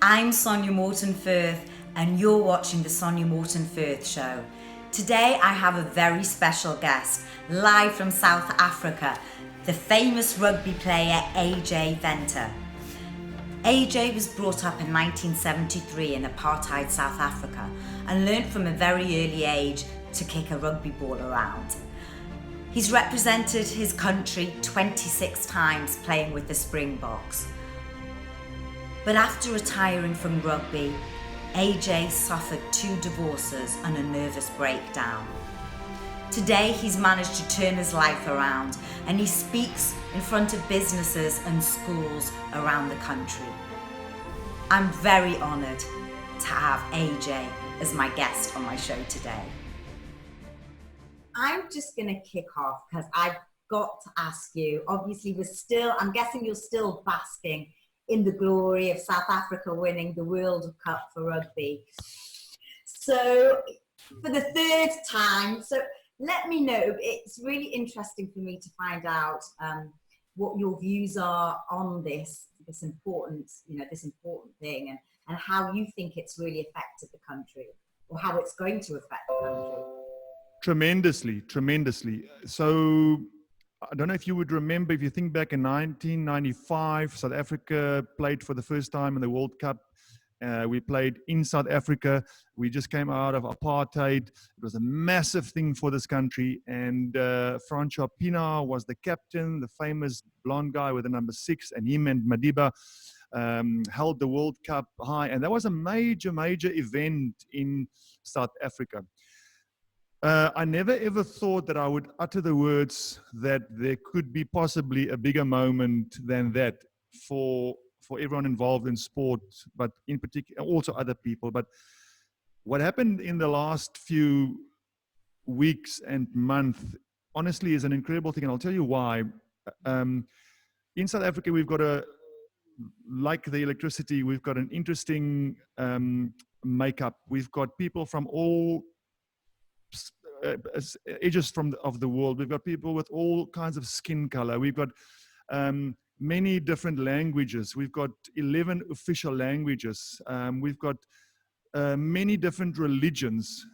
I'm Sonya Morton Firth, and you're watching the Sonya Morton Firth Show. Today I have a very special guest, live from South Africa, the famous rugby player AJ Venter. AJ was brought up in 1973 in Apartheid South Africa and learned from a very early age to kick a rugby ball around. He's represented his country 26 times playing with the Springboks. But after retiring from rugby, AJ suffered 2 divorces and a nervous breakdown. Today he's managed to turn his life around and he speaks in front of businesses and schools around the country. I'm very honoured to have AJ as my guest on my show today. I'm just going to kick off because I've got to ask you, obviously I'm guessing you're still basking in the glory of South Africa winning the World Cup for rugby. So for the 3rd time, so let me know. It's really interesting for me to find out what your views are on this important thing and how you think it's really affected the country or how it's going to affect the country. Tremendously. So I don't know if you would remember, if you think back in 1995, South Africa played for the first time in the World Cup. We played in South Africa. We just came out of apartheid. It was a massive thing for this country. And Francois Pienaar was the captain, the famous blonde guy with the number 6, and him and Madiba held the World Cup high. And that was a major event in South Africa. I never ever thought that I would utter the words that there could be possibly a bigger moment than that for everyone involved in sport, but in particular also other people. But what happened in the last few weeks and months, honestly, is an incredible thing, and I'll tell you why. In South Africa, we've got like the electricity, we've got an interesting makeup. We've got people from all edges of the world. We've got people with all kinds of skin color. We've got many different languages. We've got 11 official languages. We've got many different religions.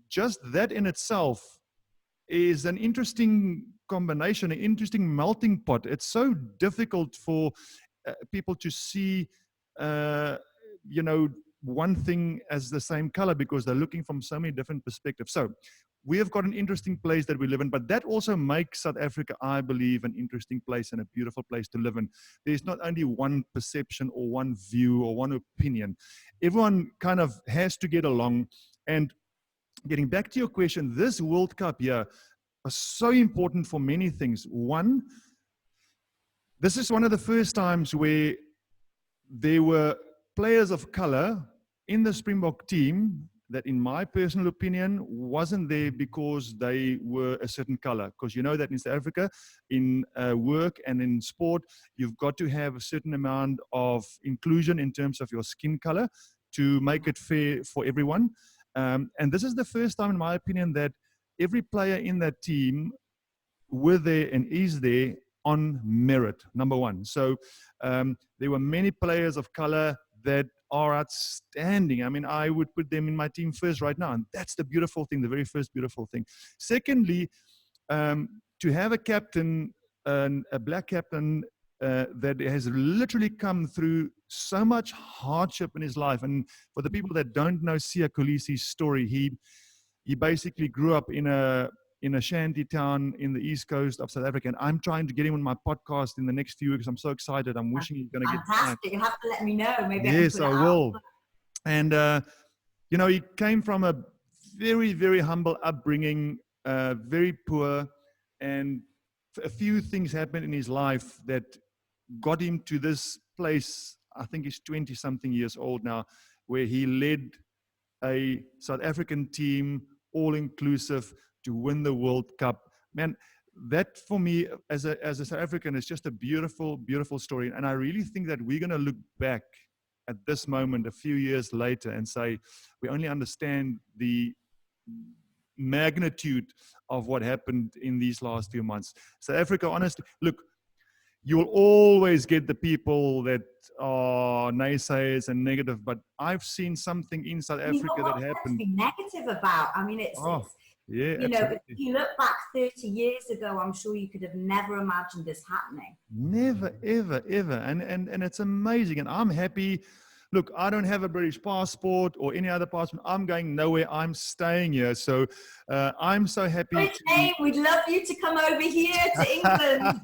Just that in itself is an interesting combination, an interesting melting pot. It's so difficult for people to see, one thing as the same color because they're looking from so many different perspectives. So we have got an interesting place that we live in, but that also makes South Africa, I believe, an interesting place and a beautiful place to live in. There's not only one perception or one view or one opinion. Everyone kind of has to get along. And getting back to your question, this World Cup here is so important for many things. One, this is one of the first times where there were players of color in the Springbok team that, in my personal opinion, wasn't there because they were a certain color. Because you know that in South Africa, in work and in sport, you've got to have a certain amount of inclusion in terms of your skin color to make it fair for everyone. And this is the first time, in my opinion, that every player in that team were there and is there on merit, number one. So there were many players of color that are outstanding. I mean, I would put them in my team first right now. And that's the beautiful thing, the very first beautiful thing. Secondly, to have a captain, a black captain that has literally come through so much hardship in his life. And for the people that don't know Siya Kolisi's story, he basically grew up in a shanty town in the east coast of South Africa. And I'm trying to get him on my podcast in the next few weeks. I'm so excited. I'm wishing he's going to get fantastic. You have to let me know. Maybe yes, I will. And, he came from a very, very humble upbringing, very poor. And a few things happened in his life that got him to this place. I think he's 20-something years old now, where he led a South African team, all-inclusive, to win the World Cup. Man, that for me as a South African is just a beautiful, beautiful story. And I really think that we're going to look back at this moment a few years later and say, we only understand the magnitude of what happened in these last few months. South Africa, honestly, look, you'll always get the people that are naysayers and negative, but I've seen something in South Africa that What's there to happened. be negative about? I mean, Oh, yeah, you know, if absolutely. you look back 30 years ago, I'm sure you could have never imagined this happening. Never, ever, ever. And it's amazing. And I'm happy. Look, I don't have a British passport or any other passport. I'm going nowhere. I'm staying here. So I'm so happy Okay, we'd love you to come over here to England.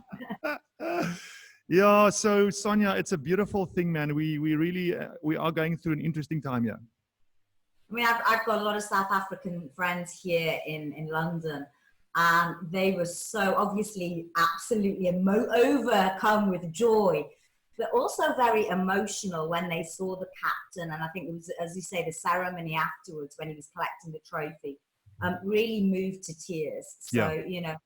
Yeah, so Sonya, it's a beautiful thing, man. We really we are going through an interesting time here. I mean, I've got a lot of South African friends here in London, and they were so obviously absolutely overcome with joy, but also very emotional when they saw the captain. And I think it was, as you say, the ceremony afterwards when he was collecting the trophy, really moved to tears. So, Yeah. you know,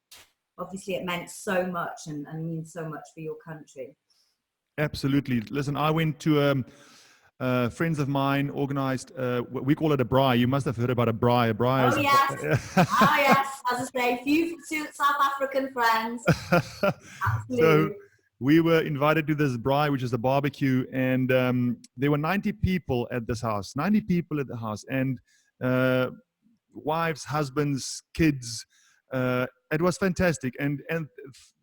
obviously it meant so much and means so much for your country. Absolutely. Listen, I went to friends of mine organized, we call it a braai. You must have heard about a braai. A braai Oh, is yes. Yes. As I say, few South African friends. Absolutely. So we were invited to this braai, which is a barbecue, and there were 90 people at this house, 90 people at the house, and wives, husbands, kids. It was fantastic. And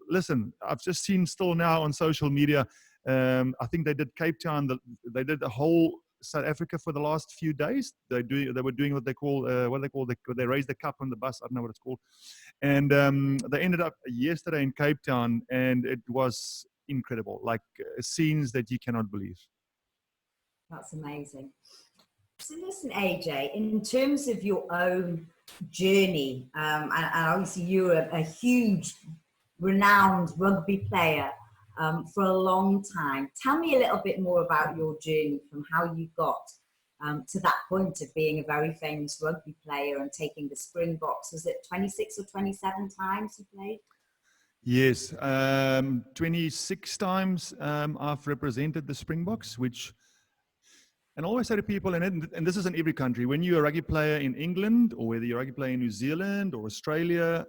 listen, I've just seen still now on social media, I think they did Cape Town, they did the whole South Africa for the last few days. They were doing what they call they raised the cup on the bus. I don't know what it's called. And they ended up yesterday in Cape Town, and it was incredible, like scenes that you cannot believe. That's amazing. So listen, AJ, in terms of your own journey, and obviously you're a huge, renowned rugby player for a long time. Tell me a little bit more about your journey from how you got to that point of being a very famous rugby player and taking the Springboks. Was it 26 or 27 times you played? Yes, 26 times I've represented the Springboks, which, and I always say to people, and this is in every country, when you're a rugby player in England, or whether you're a rugby player in New Zealand or Australia,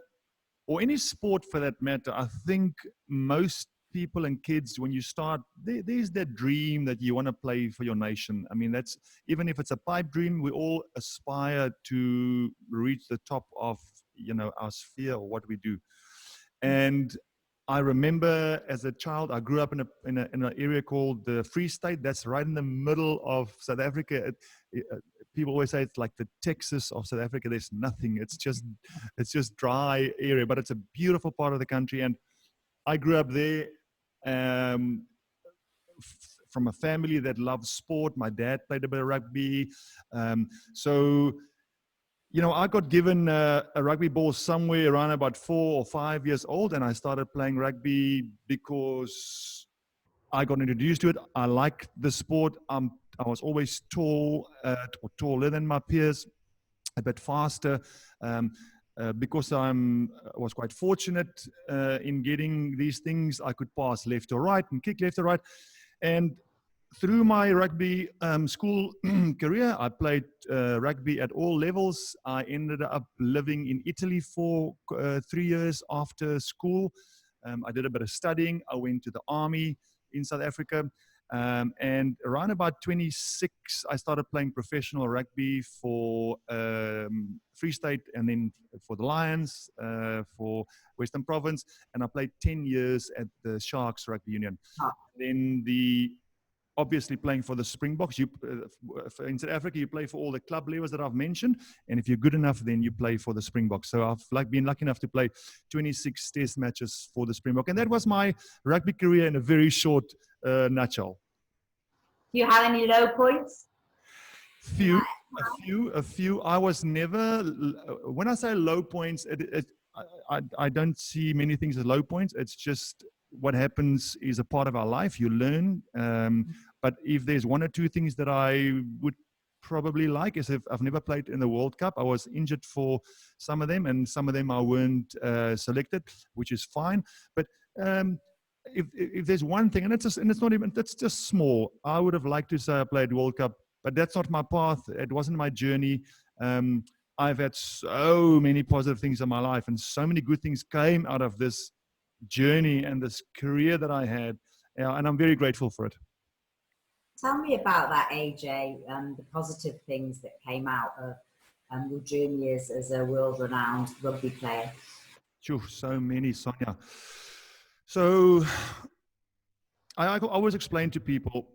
or any sport for that matter, I think most people and kids, when you start, there's that dream that you want to play for your nation. I mean, that's, even if it's a pipe dream, we all aspire to reach the top of, you know, our sphere or what we do. And I remember as a child, I grew up in an area called the Free State. That's right in the middle of South Africa. People always say it's like the Texas of South Africa. There's nothing. It's just dry area, but it's a beautiful part of the country. And I grew up there from a family that loves sport. My dad played a bit of rugby. So, you know, I got given a rugby ball somewhere around about 4 or 5 years old, and I started playing rugby because I got introduced to it. I liked the sport. I was always tall, or taller than my peers, a bit faster. Because I was quite fortunate in getting these things, I could pass left or right and kick left or right. And through my rugby school career, I played rugby at all levels. I ended up living in Italy for 3 years after school. I did a bit of studying. I went to the army in South Africa. And around about 26, I started playing professional rugby for Free State, and then for the Lions, for Western Province. And I played 10 years at the Sharks Rugby Union. Then obviously playing for the Springboks. In South Africa, you play for all the club levels that I've mentioned, and if you're good enough, then you play for the Springboks. So I've been lucky enough to play 26 test matches for the Springbok, and that was my rugby career in a very short nutshell. Do you have any low points? A few. I was never, when I say low points, I don't see many things as low points. It's just what happens is a part of our life. You learn. But if there's one or two things that I would probably like, is if I've never played in the World Cup. I was injured for some of them, and some of them I weren't selected, which is fine. But if there's one thing, and it's just small, I would have liked to say I played World Cup, but that's not my path. It wasn't my journey. I've had so many positive things in my life, and so many good things came out of this journey and this career that I had, and I'm very grateful for it. Tell me about that, AJ, and the positive things that came out of your journey as a world-renowned rugby player. Sure, so many, Sonya. So I always explain to people,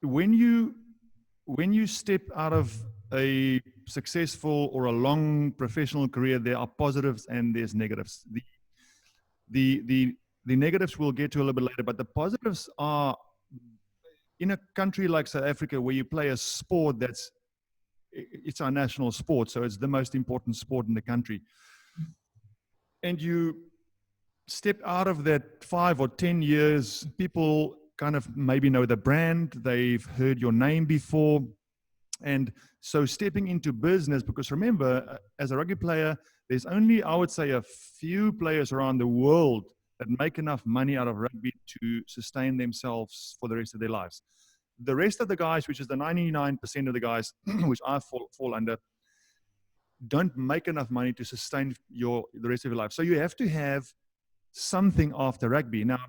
when you step out of a successful or a long professional career, there are positives and there's negatives. The negatives we'll get to a little bit later, but the positives are, in a country like South Africa, where you play a sport it's our national sport, so it's the most important sport in the country, and you step out of that 5 or 10 years, people kind of maybe know the brand, they've heard your name before. And so stepping into business, because remember, as a rugby player, there's only, I would say, a few players around the world that make enough money out of rugby to sustain themselves for the rest of their lives. The rest of the guys, which is the 99% of the guys, which I fall under, don't make enough money to sustain the rest of your life. So you have to have something after rugby. Now,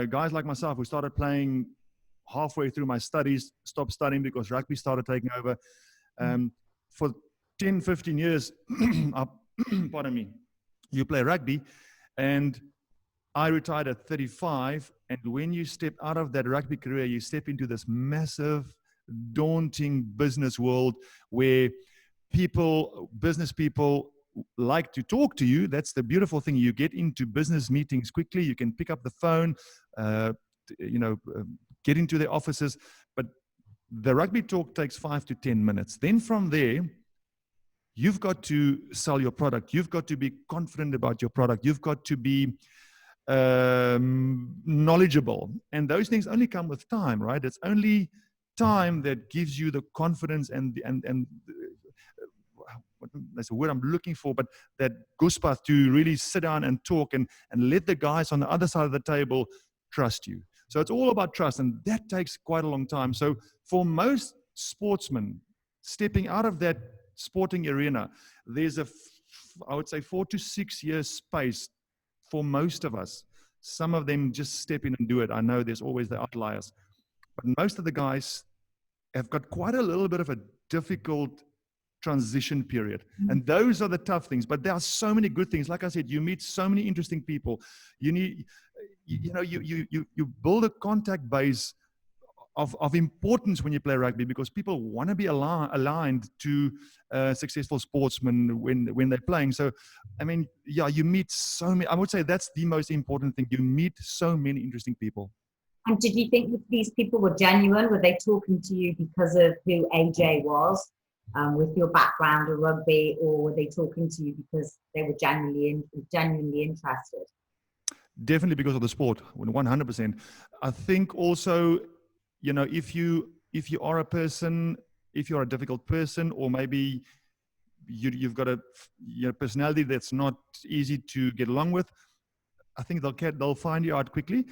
guys like myself who started playing halfway through my studies, stopped studying because rugby started taking over. For 10, 15 years, pardon me, you play rugby, and I retired at 35. And when you step out of that rugby career, you step into this massive, daunting business world where business people like to talk to you. That's the beautiful thing. You get into business meetings quickly. You can pick up the phone, get into their offices. But the rugby talk takes 5 to 10 minutes. Then from there, you've got to sell your product. You've got to be confident about your product. You've got to be knowledgeable. And those things only come with time, right? It's only time that gives you the confidence and that's a word I'm looking for, but that goosebump to really sit down and talk and let the guys on the other side of the table trust you. So it's all about trust, and that takes quite a long time. So for most sportsmen, stepping out of that sporting arena, there's I would say 4 to 6 years space for most of us. Some of them just step in and do it. I know there's always the outliers, but most of the guys have got quite a little bit of a difficult transition period. And those are the tough things, but there are so many good things. Like I said, you meet so many interesting people. You build a contact base of importance when you play rugby, because people want to be aligned to successful sportsmen when they're playing. So, I mean, yeah, you meet so many. I would say that's the most important thing. You meet so many interesting people. And did you think that these people were genuine? Were they talking to you because of who AJ was, with your background of rugby, or were they talking to you because they were genuinely interested? Definitely because of the sport, 100%. I think also, if you are a person, if you're a difficult person, or maybe you've got a personality that's not easy to get along with, I think they'll find you out quickly.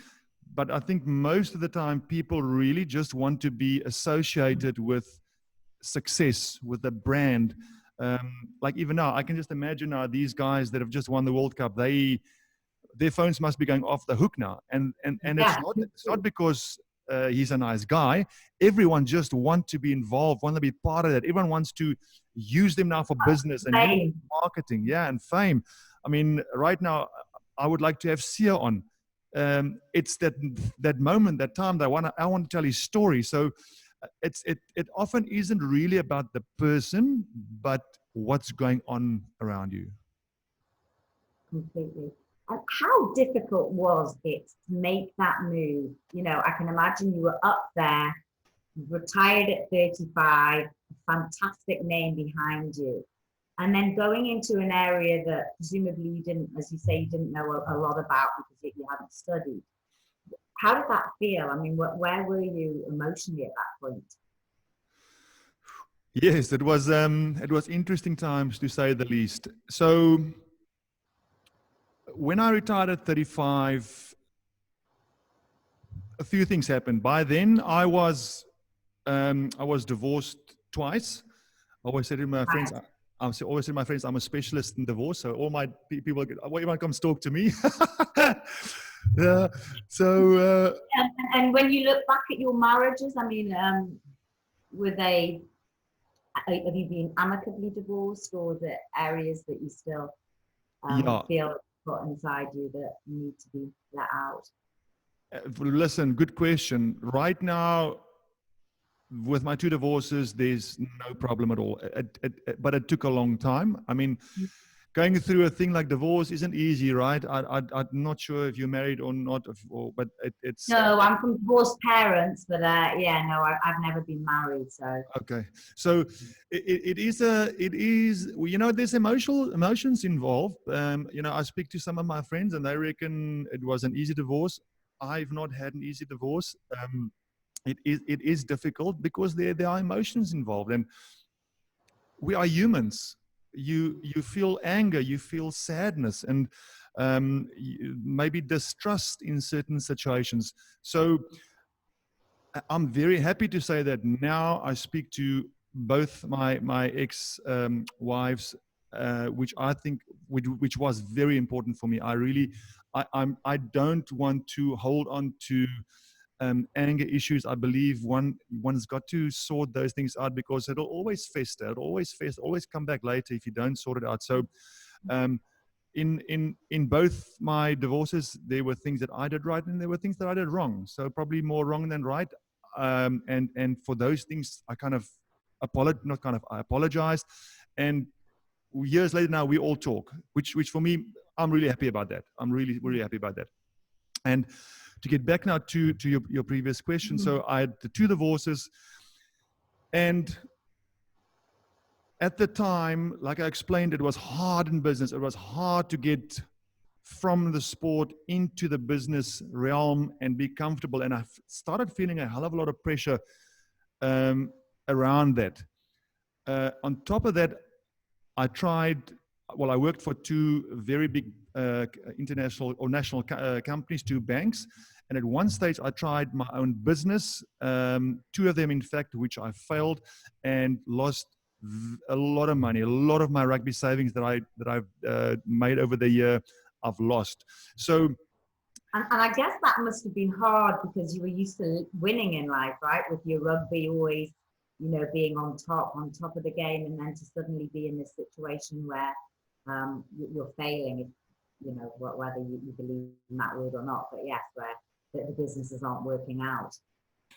But I think most of the time people really just want to be associated with success, with the brand. Like even now, I can just imagine now these guys that have just won the World Cup, their phones must be going off the hook now. And it's not because he's a nice guy. Everyone just wants to be involved, want to be part of that. Everyone wants to use them now for business and marketing, and fame. I mean, right now, I would like to have Sia on. It's that moment, that time that I want to tell his story. So it often isn't really about the person, but what's going on around you. Completely. And how difficult was it to make that move? I can imagine you were up there, retired at 35, a fantastic name behind you, and then going into an area that presumably you didn't, as you say, you didn't know a lot about because you hadn't studied. How did that feel? I mean, where were you emotionally at that point? Yes, it was interesting times, to say the least. So when I retired at 35, a few things happened. By then, I was divorced twice. I always said to my friends, I'm always telling my friends I'm a specialist in divorce, so all my people, well, you might come talk to me. Yeah. So. And when you look back at your marriages, I mean, were they? Have you been amicably divorced, or are there areas that you still Yeah. feel got inside you that need to be let out? Listen, good question. Right now, with my 2 divorces, there's no problem at all. But it took a long time. I mean, going through a thing like divorce isn't easy, right? I'm not sure if you're married or not, but it's. No, I'm from divorced parents, but yeah, no, I've never been married, so. Okay, so it is there's emotions involved. I speak to some of my friends and they reckon it was an easy divorce. I've not had an easy divorce. It is difficult because there are emotions involved, and we are humans. You feel anger, you feel sadness, and maybe distrust in certain situations. So I'm very happy to say that now I speak to both my ex wives, which I think which was very important for me. I don't want to hold on to anger issues. I believe one's got to sort those things out because it'll always fester. It'll always come back later if you don't sort it out. So in both my divorces, there were things that I did right and there were things that I did wrong. So probably more wrong than right. And for those things, I apologized. And years later now, we all talk, which for me, I'm really happy about that. I'm really, really happy about that. And to get back now to your previous question. So I had the 2 divorces, and at the time, like I explained, it was hard in business. It was hard to get from the sport into the business realm and be comfortable. And I started feeling a hell of a lot of pressure around that. On top of that, I worked for 2 very big international or national companies, 2 banks. And at one stage, I tried my own business, 2 of them, in fact, which I failed and lost a lot of money. A lot of my rugby savings that I've made over the year, I've lost. So, and I guess that must have been hard because you were used to winning in life, right? With your rugby always, being on top of the game, and then to suddenly be in this situation where you're failing, whether you believe in that word or not, but yes, where the businesses aren't working out.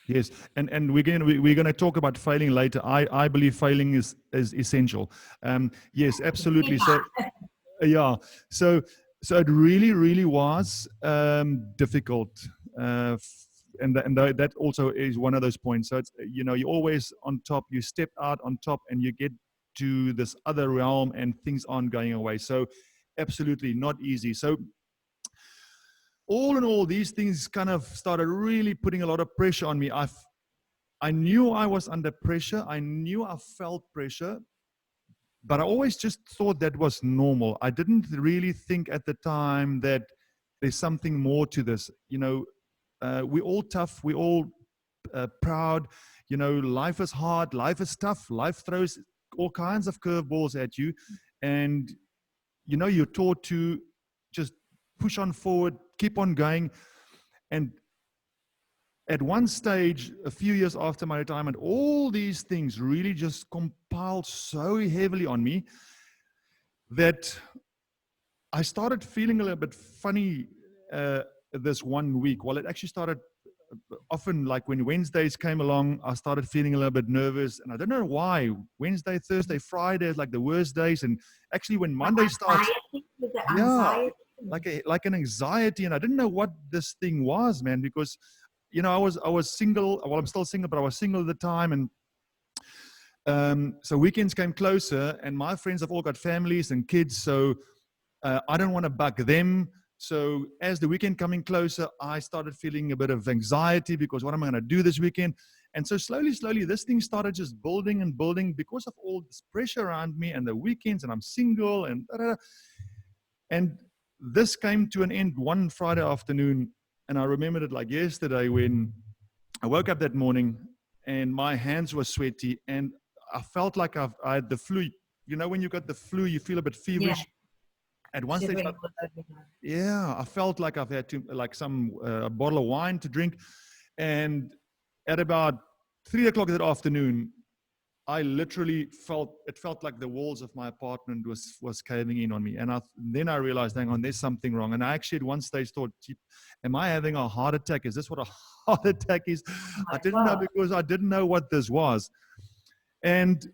Yes, and we're going to talk about failing later. I believe failing is essential. Yes, absolutely. So, yeah. So it really was difficult, and that also is one of those points. So it's you're always on top. You step out on top, and you get to this other realm, and things aren't going away. So absolutely not easy. So all in all, these things kind of started really putting a lot of pressure on me. I knew I was under pressure. I knew I felt pressure, but I always just thought that was normal. I didn't really think at the time that there's something more to this. We're all tough. We're all proud. Life is hard. Life is tough. Life throws all kinds of curveballs at you. And, you're taught to just push on forward, keep on going. And at one stage, a few years after my retirement, all these things really just compiled so heavily on me that I started feeling a little bit funny this one week. Well, it actually started often, like when Wednesdays came along, I started feeling a little bit nervous, and I don't know why. Wednesday, Thursday, Friday is like the worst days, and actually when Monday starts, yeah, like an anxiety, and I didn't know what this thing was, man, because I was single. Well, I'm still single, but I was single at the time, and so weekends came closer, and my friends have all got families and kids, so I don't want to bug them. So as the weekend coming closer, I started feeling a bit of anxiety because what am I going to do this weekend? And so slowly, this thing started just building and building because of all this pressure around me and the weekends, and I'm single and and this came to an end one Friday afternoon. And I remembered it like yesterday when I woke up that morning and my hands were sweaty and I felt like I had the flu. you know, when you got the flu, you feel a bit Yeah. feverish. At one stage, Shivering all over you. yeah, I felt like I've had some a bottle of wine to drink. And at about 3 o'clock that afternoon, I literally felt like the walls of my apartment was caving in on me. And then I realized, hang on, there's something wrong. And I actually at one stage thought, am I having a heart attack? Is this what a heart attack is? Oh I didn't know, because I didn't know what this was. And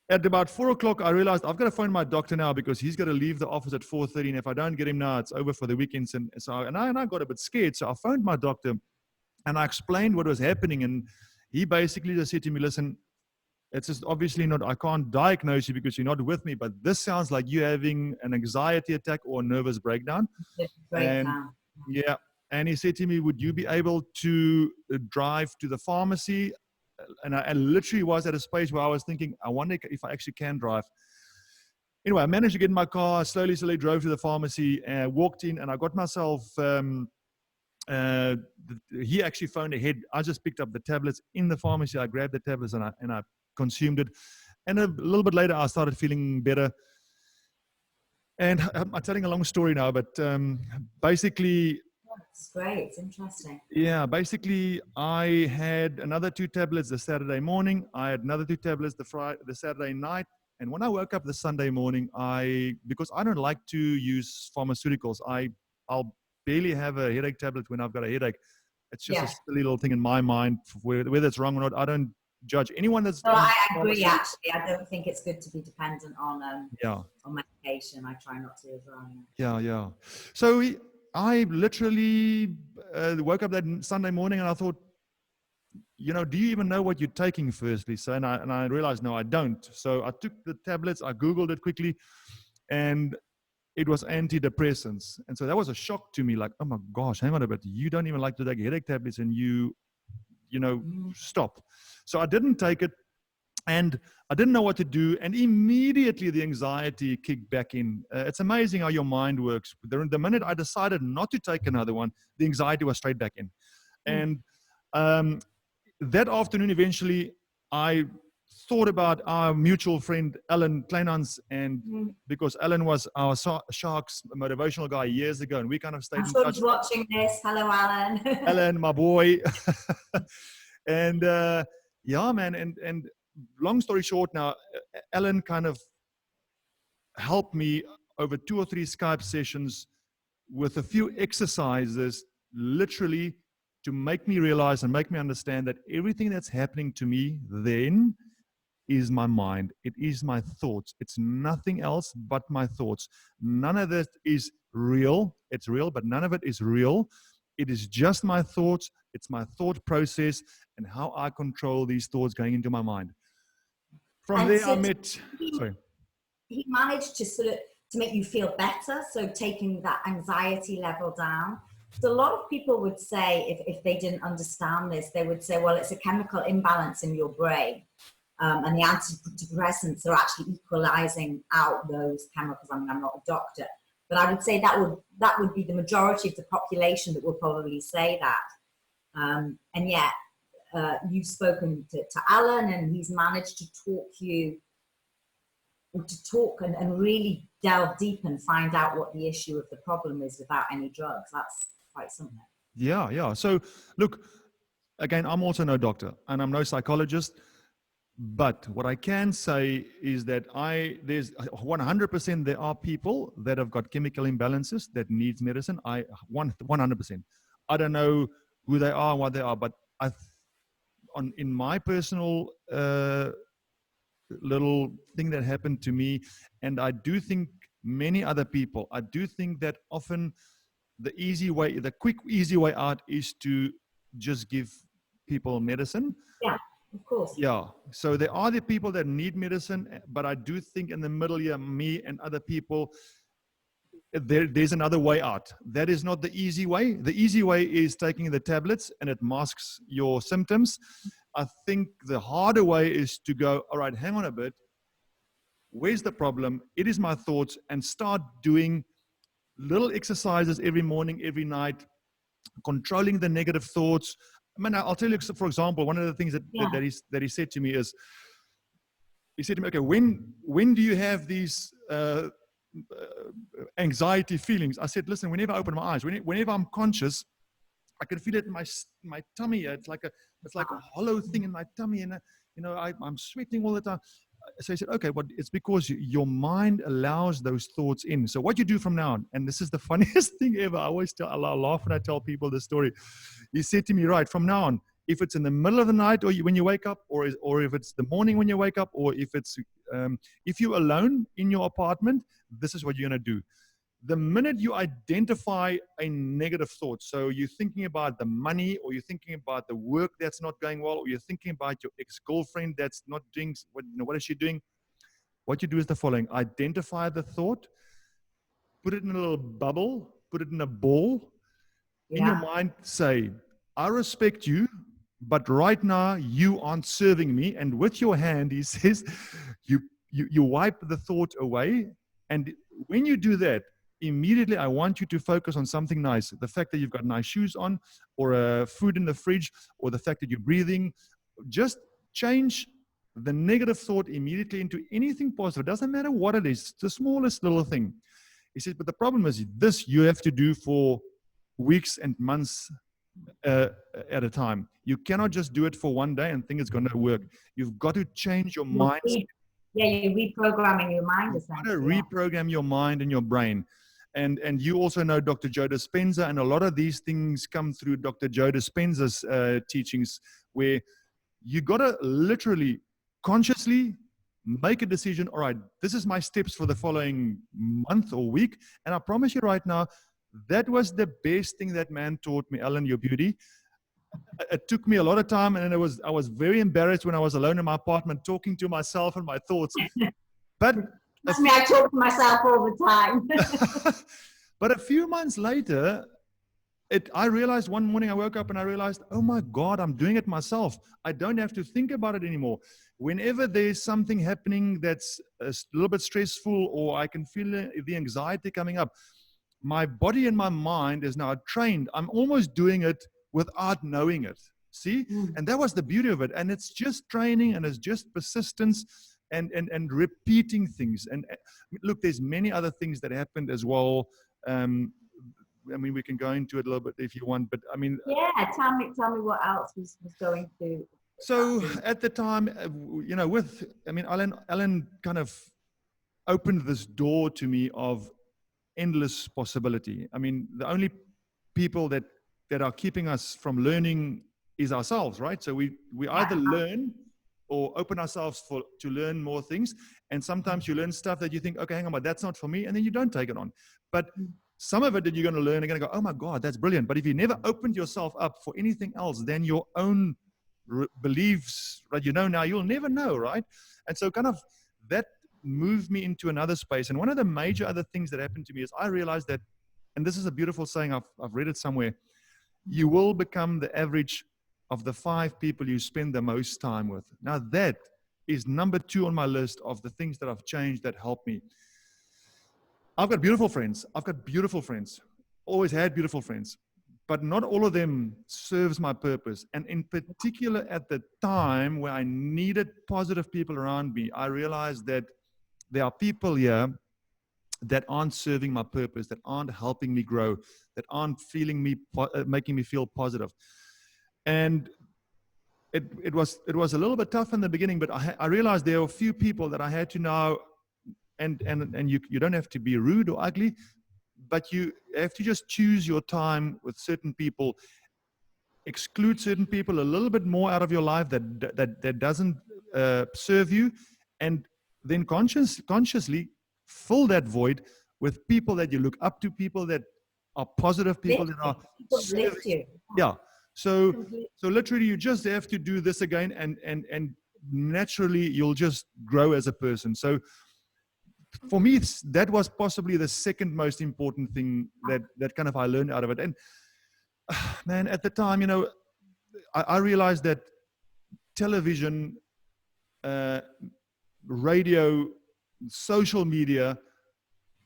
at about 4 o'clock, I realized I've got to phone my doctor now, because he's got to leave the office at 4:30. And if I don't get him now, it's over for the weekends. And I got a bit scared. So I phoned my doctor and I explained what was happening. And he basically just said to me, listen, it's just obviously not, I can't diagnose you because you're not with me, but this sounds like you're having an anxiety attack or a nervous breakdown. And yeah. And he said to me, would you be able to drive to the pharmacy? And I literally was at a space where I was thinking, I wonder if I actually can drive. Anyway, I managed to get in my car, slowly drove to the pharmacy, walked in, and I got myself, he actually phoned ahead. I just picked up the tablets in the pharmacy. I grabbed the tablets and I consumed it. And a little bit later, I started feeling better. And I'm telling a long story now, but basically, it's great. It's interesting. yeah, basically, I had another 2 tablets the Saturday morning. I had another 2 tablets the Saturday night. And when I woke up the Sunday morning, because I don't like to use pharmaceuticals, I'll barely have a headache tablet when I've got a headache. It's just a silly little thing in my mind. Whether it's wrong or not, I don't judge anyone that's. No, I agree. Actually, I don't think it's good to be dependent on medication. I try not to as well. Yeah. So I literally woke up that Sunday morning and I thought, you know, do you even know what you're taking? Firstly, so and I realized no, I don't. So I took the tablets. I googled it quickly, and it was antidepressants. And so that was a shock to me. Like, oh my gosh, hang on a bit. You don't even like to take headache tablets, and you know, stop. So I didn't take it, and I didn't know what to do. And immediately the anxiety kicked back in. It's amazing how your mind works. The minute I decided not to take another one, the anxiety was straight back in. And that afternoon, eventually, I thought about our mutual friend, Alan Kleinhans, and because Alan was our Sharks motivational guy years ago, and we kind of stayed in touch. He's watching this. Hello, Alan. Alan, my boy. And yeah, man. And long story short now, Alan kind of helped me over 2 or 3 Skype sessions with a few exercises, literally to make me realize and make me understand that everything that's happening to me then is my mind. It is my thoughts. It's nothing else but my thoughts. None of this is real. It's real, but none of it is real. It is just my thoughts. It's my thought process and how I control these thoughts going into my mind. From there, I met. He managed to sort of to make you feel better. So taking that anxiety level down. So a lot of people would say, if they didn't understand this, they would say, well, it's a chemical imbalance in your brain. And the antidepressants are actually equalizing out those chemicals. I mean, I'm not a doctor, but I would say that would be the majority of the population that will probably say that. And yet, you've spoken to Alan, and he's managed to talk and really delve deep and find out what the issue of the problem is without any drugs. That's quite something. Yeah. So look, again, I'm also no doctor and I'm no psychologist, but what I can say is that there's 100% there are people that have got chemical imbalances that needs medicine. 100%. I don't know who they are and what they are, but in my personal little thing that happened to me, and I do think many other people, I do think that often the quick, easy way out is to just give people medicine. Yeah, of course. Yeah. So there are the people that need medicine, but I do think in the middle here, me and other people, there's another way out. That is not the easy way. The easy way is taking the tablets and it masks your symptoms. I think the harder way is to go, all right, hang on a bit. Where's the problem? It is my thoughts, and start doing little exercises every morning, every night, controlling the negative thoughts. I mean, I'll tell you, for example, one of the things that he said to me is, he said to me, okay, when do you have these anxiety feelings? I said, listen, whenever I open my eyes, whenever I'm conscious, I can feel it in my tummy. It's like a hollow thing in my tummy, and I'm sweating all the time. So he said, okay, but it's because your mind allows those thoughts in. So what you do from now on, and this is the funniest thing ever. I laugh when I tell people this story. He said to me, right, from now on, if it's in the middle of the night or when you wake up, or if it's the morning when you wake up, or if you're alone in your apartment, this is what you're going to do. The minute you identify a negative thought, so you're thinking about the money, or you're thinking about the work that's not going well, or you're thinking about your ex-girlfriend that's not doing, what is she doing? What you do is the following: identify the thought, put it in a little bubble, put it in a ball, in your mind, say, I respect you, but right now you aren't serving me. And with your hand, he says, you wipe the thought away. And when you do that, immediately I want you to focus on something nice. The fact that you've got nice shoes on, or food in the fridge, or the fact that you're breathing. Just change the negative thought immediately into anything positive. It doesn't matter what it is, the smallest little thing. He said, but the problem is this you have to do for weeks and months at a time. You cannot just do it for one day and think it's going to work. You've got to change your mind. Yeah, you're reprogramming your mind. You've got to reprogram your mind and your brain. And you also know Dr. Joe Dispenza, and a lot of these things come through Dr. Joe Dispenza's teachings, where you got to literally consciously make a decision. All right, this is my steps for the following month or week. And I promise you right now, that was the best thing that man taught me, Ellen, your beauty. It took me a lot of time, and I was very embarrassed when I was alone in my apartment talking to myself and my thoughts. But I talk to myself all the time. But a few months later, I realized one morning I woke up and I realized, oh my God, I'm doing it myself. I don't have to think about it anymore. Whenever there's something happening that's a little bit stressful, or I can feel the anxiety coming up, my body and my mind is now trained. I'm almost doing it without knowing it. See? And that was the beauty of it. And it's just training, and it's just persistence and repeating things. And look, there's many other things that happened as well. I mean, we can go into it a little bit if you want, but I mean... Yeah, tell me what else was going through. So at the time, Ellen kind of opened this door to me of endless possibility. I mean, the only people that are keeping us from learning is ourselves, right? So we either learn or open ourselves to learn more things. And sometimes you learn stuff that you think, okay, hang on, but that's not for me. And then you don't take it on. But some of it that you're going to learn, you're going to go, oh my God, that's brilliant. But if you never opened yourself up for anything else than your own beliefs that you know now, you'll never know, right? And so kind of that moved me into another space. And one of the major other things that happened to me is I realized that, and this is a beautiful saying, I've read it somewhere, you will become the average of the 5 people you spend the most time with. Now that is number 2 on my list of the things that I've changed that help me. I've got beautiful friends. Always had beautiful friends. But not all of them serves my purpose. And in particular, at the time where I needed positive people around me, I realized that there are people here that aren't serving my purpose, that aren't helping me grow, that aren't making me feel positive. And it was a little bit tough in the beginning, but I realized there were a few people that I had to now, and you don't have to be rude or ugly, but you have to just choose your time with certain people, exclude certain people a little bit more out of your life that doesn't serve you, and then consciously fill that void with people that you look up to, people that are positive, people that are serving you. Yeah. So literally you just have to do this again, and naturally you'll just grow as a person. So for me, that was possibly the second most important thing that kind of I learned out of it. And man, at the time, I realized that television, radio, social media,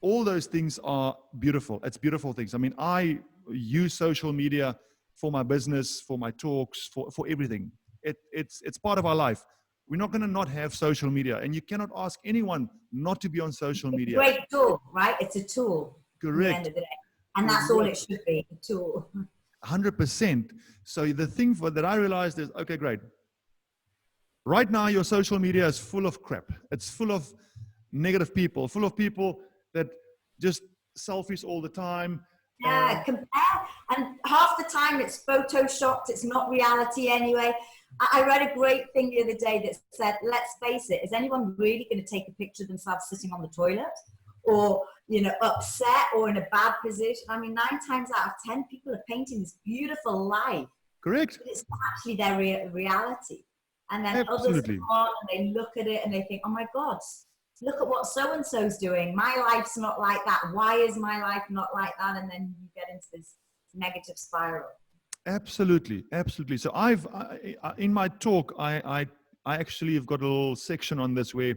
all those things are beautiful. It's beautiful things. I mean, I use social media for my business, for my talks, for everything. It's part of our life. we're not going to not have social media, and you cannot ask anyone not to be on social It's media. a great tool, right? It's a tool. Correct. At the end of the day. And that's all it should be, a tool. 100%. So the thing that I realized is, okay, great. Right now, your social media is full of crap. It's full of negative people, full of people that just selfies all the time. Yeah, compare. And half the time it's photoshopped. It's not reality anyway. I read a great thing the other day that said, let's face it, is anyone really going to take a picture of themselves sitting on the toilet? Or, you know, upset or in a bad position? I mean, 9 times out of 10, people are painting this beautiful life. Correct. But it's not actually their reality. And then Absolutely. others come on and they look at it and they think, oh my God, look at what so-and-so's doing. My life's not like that. Why is my life not like that? And then you get into this negative spiral. Absolutely. Absolutely. So in my talk, I actually have got a little section on this where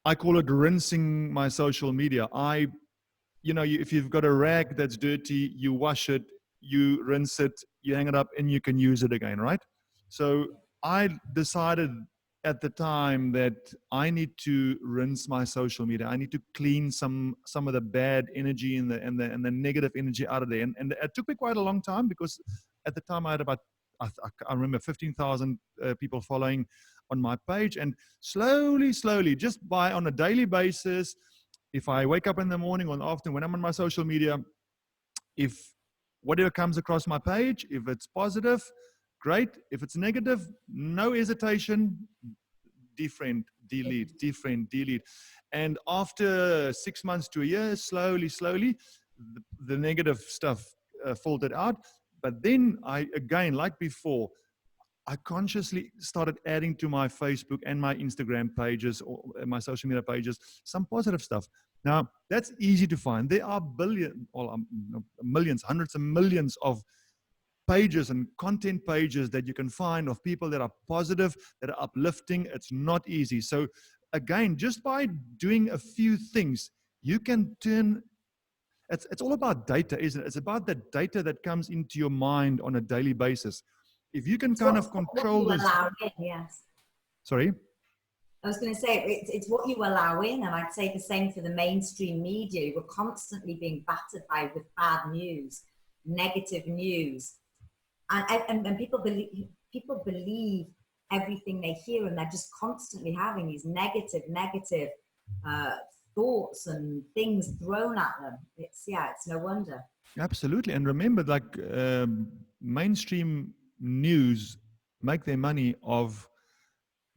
I call it rinsing my social media. If you've got a rag that's dirty, you wash it, you rinse it, you hang it up, and you can use it again, right? So I decided at the time that I need to rinse my social media. I need to clean some of the bad energy and the negative energy out of there. And it took me quite a long time, because at the time I had about, I remember 15,000 people following on my page. And slowly, just on a daily basis, if I wake up in the morning or afternoon, when I'm on my social media, if whatever comes across my page, if it's positive, great. If it's negative, no hesitation, defriend, delete. And after 6 months to a year, slowly, the negative stuff filtered out. But then again, like before, I consciously started adding to my Facebook and my Instagram pages or my social media pages some positive stuff. Now, that's easy to find. There are millions, hundreds of millions of pages and content pages that you can find of people that are positive, that are uplifting. It's not easy. So again, just by doing a few things, you can turn. It's all about data, isn't it? It's about the data that comes into your mind on a daily basis. If you can kind of control this. Yes. Sorry? I was going to say, it's what you allow in, and I'd say the same for the mainstream media. We're constantly being battered with bad news, negative news, and people believe everything they hear, and they're just constantly having these negative thoughts and things thrown at them. It's no wonder. Absolutely. And remember, like mainstream news make their money of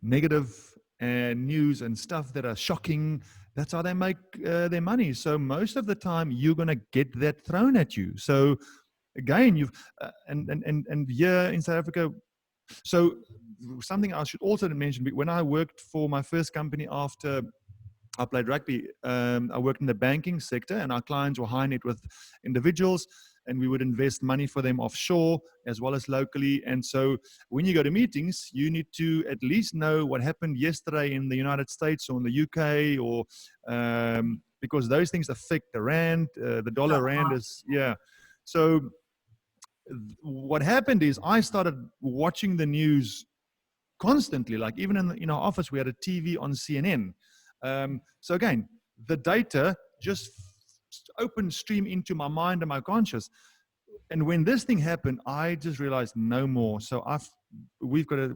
negative news and stuff that are shocking. That's how they make their money. So most of the time you're going to get that thrown at you. So again, you've and here in South Africa, so something I should also mention, when I worked for my first company after I played rugby, I worked in the banking sector, and our clients were high net worth individuals, and we would invest money for them offshore as well as locally. And so when you go to meetings, you need to at least know what happened yesterday in the United States or in the UK, or because those things affect the rand, the dollar rand is, yeah. So what happened is I started watching the news constantly. Like even in our office, we had a TV on CNN. So again, the data just open stream into my mind and my conscious. And when this thing happened, I just realized no more. So we've got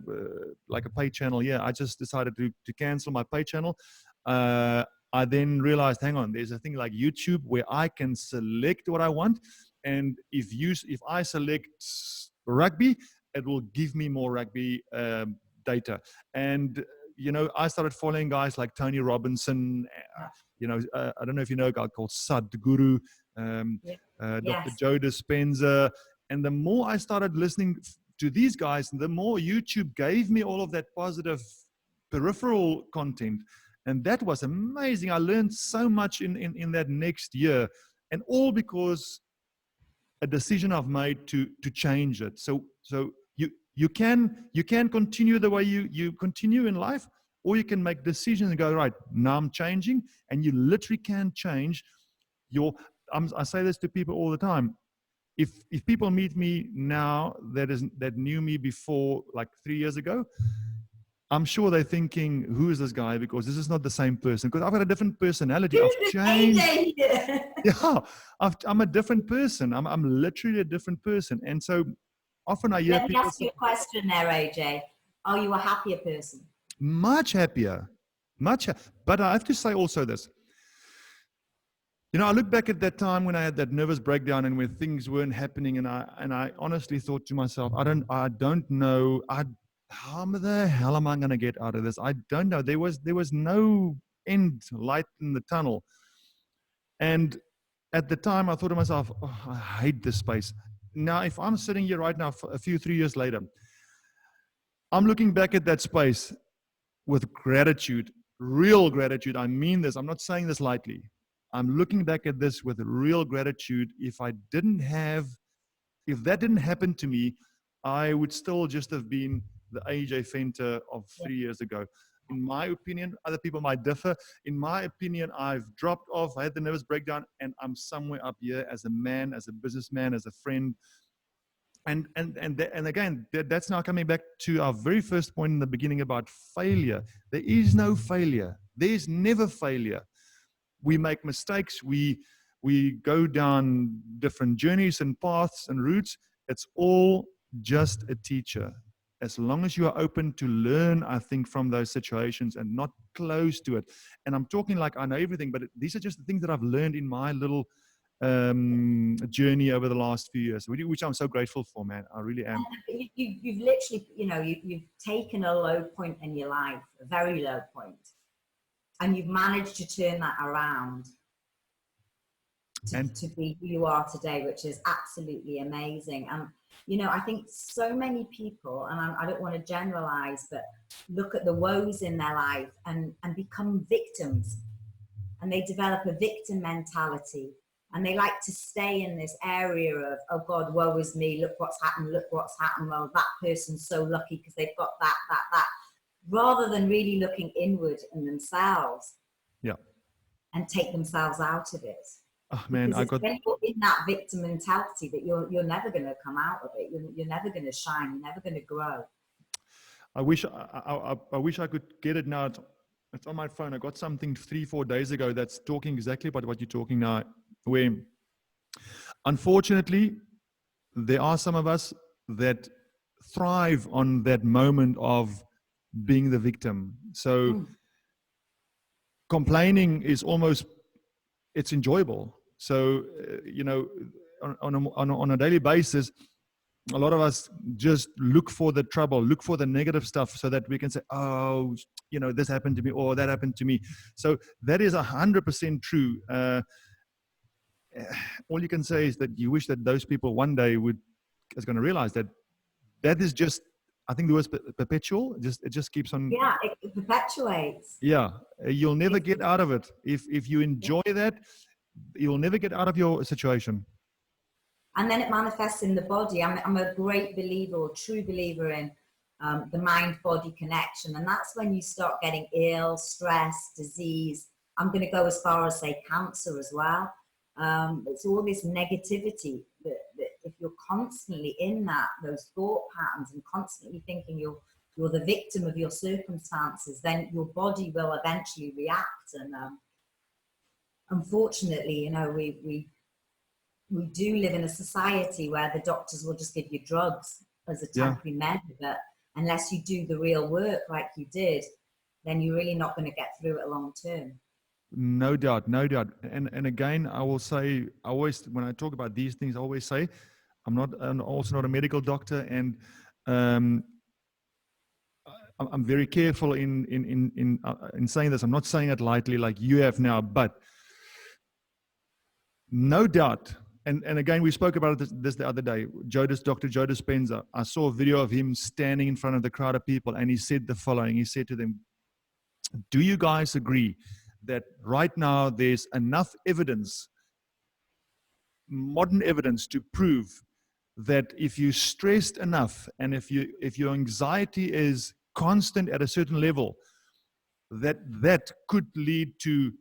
like a pay channel. Yeah, I just decided to cancel my pay channel. I then realized, hang on, there's a thing like YouTube where I can select what I want. And if I select rugby, it will give me more rugby data. And I started following guys like Tony Robinson. I don't know if you know a guy called Sadhguru, Dr. Joe Dispenza. And the more I started listening to these guys, the more YouTube gave me all of that positive peripheral content. And that was amazing. I learned so much in that next year, and all because a decision I've made to change it. So you can continue the way you continue in life, or you can make decisions and go, right, now I'm changing. And you literally can change I say this to people all the time. If people meet me now that knew me before, like 3 years ago, I'm sure they're thinking, who is this guy? Because this is not the same person. Because I've got a different personality. Who's I've this changed. AJ here? Yeah, I'm a different person. I'm literally a different person. And so often I hear Let me people ask say, you a question there, AJ. Are you a happier person? much happier, but I have to say also this. You know, I look back at that time when I had that nervous breakdown and when things weren't happening, and I honestly thought to myself, I don't know, how the hell am I going to get out of this? I don't know. There was no end light in the tunnel, and at the time I thought to myself, oh, I hate this space. Now, if I'm sitting here right now, a few 3 years later, I'm looking back at that space with gratitude, real gratitude. I mean this. I'm not saying this lightly. I'm looking back at this with real gratitude. If that didn't happen to me, I would still just have been the AJ Fenter of 3 years ago. In my opinion, other people might differ. In my opinion, I've dropped off, I had the nervous breakdown, and I'm somewhere up here as a man, as a businessman, as a friend. And again, that's now coming back to our very first point in the beginning about failure. There is no failure. There's never failure. We make mistakes. We go down different journeys and paths and routes. It's all just a teacher. As long as you are open to learn, I think, from those situations and not close to it. And I'm talking like I know everything, but these are just the things that I've learned in my little journey over the last few years, which I'm so grateful for, man. I really am. You've literally, you've taken a low point in your life, a very low point, and you've managed to turn that around to be who you are today, which is absolutely amazing. And I think so many people, and I don't want to generalize, but look at the woes in their life and become victims, and they develop a victim mentality. And they like to stay in this area of, oh God, woe is me, look what's happened, well, that person's so lucky because they've got that, rather than really looking inward in themselves. Yeah. And take themselves out of it. Oh man, when you're in that victim mentality that you're never going to come out of it. You're never going to shine, you're never going to grow. I wish I could get it now. It's on my phone. I got something 3-4 days ago that's talking exactly about what you're talking now. Where, unfortunately, there are some of us that thrive on that moment of being the victim. So complaining is almost, it's enjoyable. So, on a daily basis, a lot of us just look for the trouble, look for the negative stuff so that we can say, oh, this happened to me or that happened to me. So that is 100% true. All you can say is that you wish that those people one day is going to realize that is just, I think the word perpetual. It just keeps on. Yeah, it perpetuates. Yeah, you'll never get out of it. If you enjoy that, you'll never get out of your situation. And then it manifests in the body. I'm a great believer, or true believer in the mind-body connection. And that's when you start getting ill, stress, disease. I'm going to go as far as say cancer as well. It's all this negativity that if you're constantly in those thought patterns and constantly thinking you're the victim of your circumstances, then your body will eventually react. And unfortunately, we do live in a society where the doctors will just give you drugs as a temporary measure, but unless you do the real work like you did, then you're really not going to get through it long term. No doubt. And again, I will say, when I talk about these things, I always say, I'm also not a medical doctor, and I'm very careful in saying this. I'm not saying it lightly like you have now, but no doubt. And again, we spoke about this the other day. Dr. Joe Dispenza, I saw a video of him standing in front of the crowd of people, and he said the following. He said to them, do you guys agree that right now there's enough evidence, modern evidence, to prove that if you're stressed enough and if your anxiety is constant at a certain level, that could lead to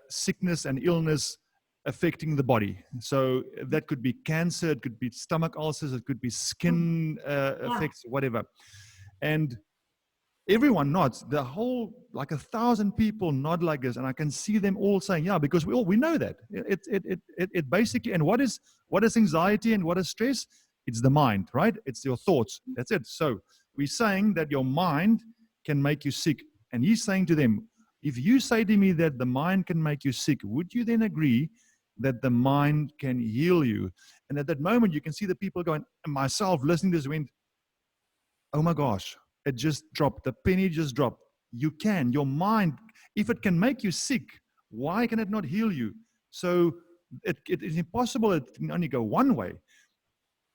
sickness and illness affecting the body? So that could be cancer, it could be stomach ulcers, it could be skin effects, whatever. And everyone nods. The whole, like 1,000 people nod like this, and I can see them all saying, yeah, because we know that. It basically, and what is anxiety and what is stress? It's the mind, right? It's your thoughts. That's it. So we're saying that your mind can make you sick. And he's saying to them, if you say to me that the mind can make you sick, would you then agree that the mind can heal you? And at that moment, you can see the people going, and myself listening to this went, oh my gosh, it just dropped. The penny just dropped. Your mind, if it can make you sick, why can it not heal you? So it is impossible. It can only go one way.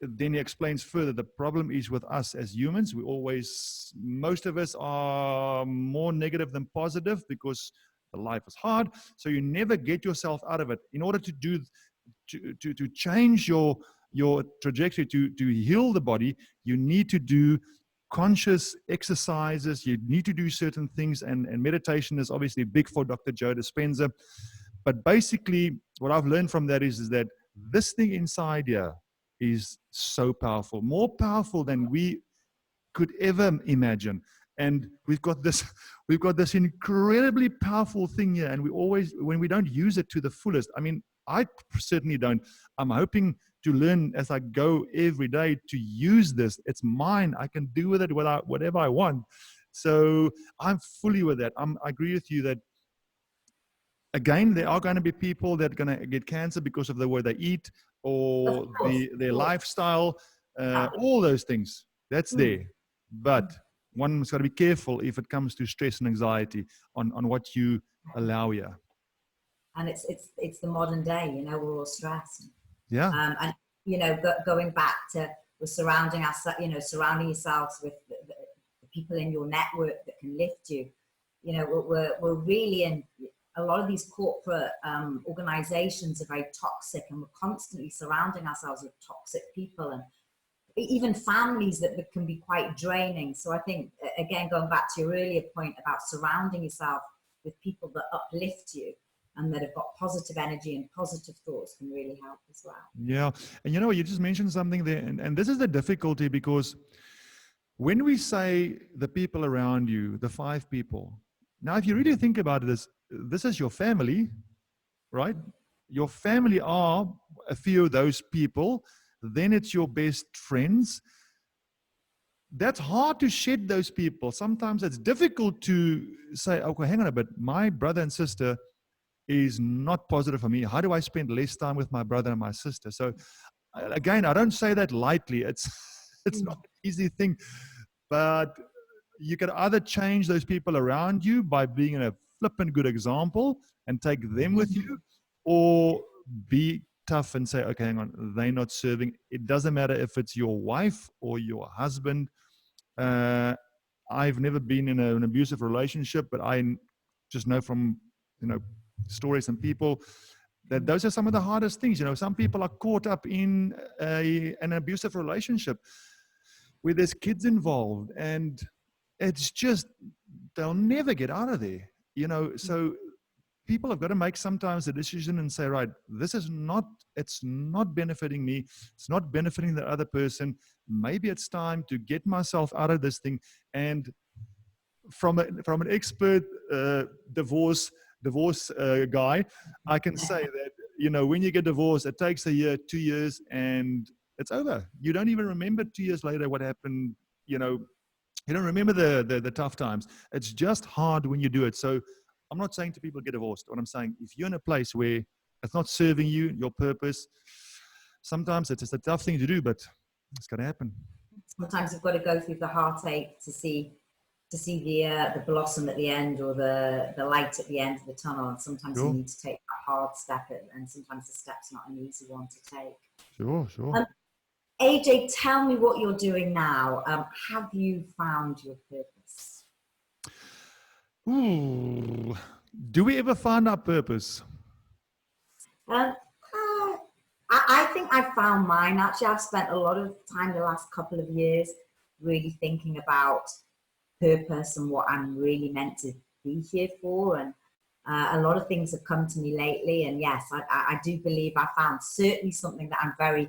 Then he explains further, the problem is with us as humans. Most of us are more negative than positive because the life is hard. So you never get yourself out of it. In order to change your trajectory, to heal the body, you need to do conscious exercises. You need to do certain things, and meditation is obviously big for Dr. Joe Dispenza. But basically, what I've learned from that is that this thing inside here is so powerful, more powerful than we could ever imagine. And we've got this incredibly powerful thing here, and when we don't use it to the fullest, I mean, I certainly don't. I'm hoping to learn as I go every day to use this. It's mine. I can do with it whatever I want. So I'm fully with that. I agree with you that, again, there are going to be people that are going to get cancer because of the way they eat or their lifestyle, all those things. That's there. But one's got to be careful if it comes to stress and anxiety on what you allow here. And it's the modern day, you know, we're all stressed. Yeah. And, you know, going back to surrounding yourselves with the people in your network that can lift you. You know, we're really in a lot of these corporate organizations are very toxic, and we're constantly surrounding ourselves with toxic people, and even families that can be quite draining. So I think, again, going back to your earlier point about surrounding yourself with people that uplift you and that have got positive energy and positive thoughts can really help as well. Yeah. And you know, you just mentioned something there, and this is the difficulty, because when we say the people around you, the 5 people, now if you really think about this is your family, right? Your family are a few of those people. Then it's your best friends. That's hard to shed those people. Sometimes it's difficult to say, okay, hang on a bit. My brother and sister is not positive for me. How do I spend less time with my brother and my sister? So again, I don't say that lightly. It's not an easy thing, but you can either change those people around you by being a flippin' good example and take them with you, or be tough and say, okay, hang on, they're not serving. It doesn't matter if it's your wife or your husband. I've never been in an abusive relationship, but I just know from, stories and people that those are some of the hardest things. Some people are caught up in an abusive relationship where there's kids involved, and it's just, they'll never get out of there. So people have got to make sometimes a decision and say, right, it's not benefiting me. It's not benefiting the other person. Maybe it's time to get myself out of this thing. And from an expert divorce guy, I can say that, when you get divorced, it takes a year, 2 years, and it's over. You don't even remember 2 years later what happened. You don't remember the tough times. It's just hard when you do it. So I'm not saying to people get divorced. What I'm saying, if you're in a place where it's not serving you, your purpose, sometimes it's just a tough thing to do, but it's got to happen. Sometimes you've got to go through the heartache to see the blossom at the end, or the light at the end of the tunnel. And sometimes you need to take a hard step, and sometimes the step's not an easy one to take. Sure. AJ, tell me what you're doing now. Have you found your purpose? Ooh, do we ever find our purpose? I think I found mine. Actually, I've spent a lot of time the last couple of years really thinking about purpose and what I'm really meant to be here for. And a lot of things have come to me lately. And yes, I do believe I found certainly something that I'm very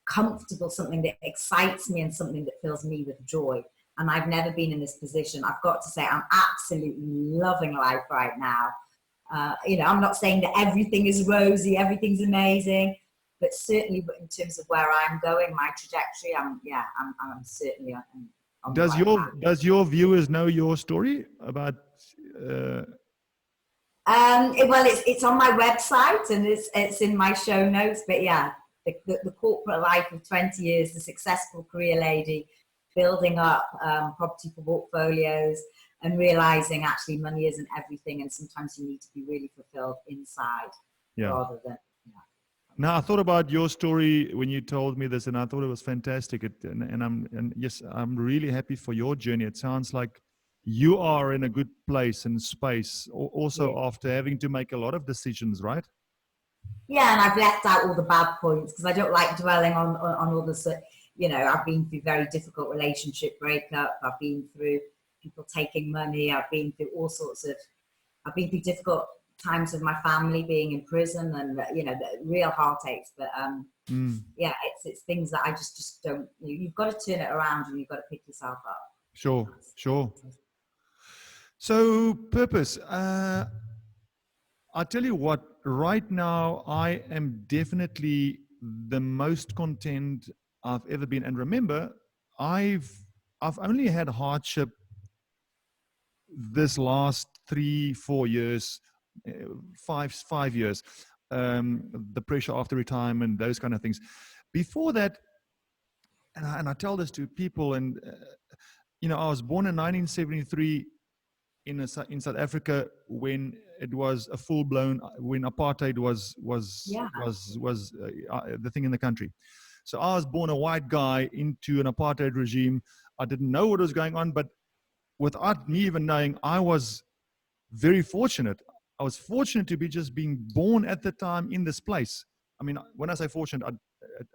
comfortable, something that excites me, and something that fills me with joy. And I've never been in this position. I've got to say, I'm absolutely loving life right now. I'm not saying that everything is rosy, everything's amazing, but certainly in terms of where I'm going, my trajectory, I'm certainly on Does the right path. does your viewers know your story about? Well, it's on my website and it's in my show notes. But yeah, the corporate life of 20 years, the successful career lady, building up property portfolios and realizing actually money isn't everything, and sometimes you need to be really fulfilled inside rather than. Now, I thought about your story when you told me this, and I thought it was fantastic. Yes, I'm really happy for your journey. It sounds like you are in a good place and space, also after having to make a lot of decisions, right? Yeah, and I've left out all the bad points because I don't like dwelling on all the. I've been through very difficult relationship breakup. I've been through people taking money. I've been through all sorts of. I've been through difficult times with my family being in prison, and the real heartaches. But yeah, it's things that I just don't. You've got to turn it around, and you've got to pick yourself up. Sure. So, purpose. I tell you what. Right now, I am definitely the most content I've ever been. And remember, I've only had hardship this last 3-4 years, 5 years, the pressure after retirement, those kind of things. Before that, and I tell this to people, and I was born in 1973 in South Africa when it was a full-blown, when apartheid was the thing in the country. So I was born a white guy into an apartheid regime. I didn't know what was going on, but without me even knowing, I was very fortunate. I was fortunate to be just being born at the time in this place. I mean, when I say fortunate,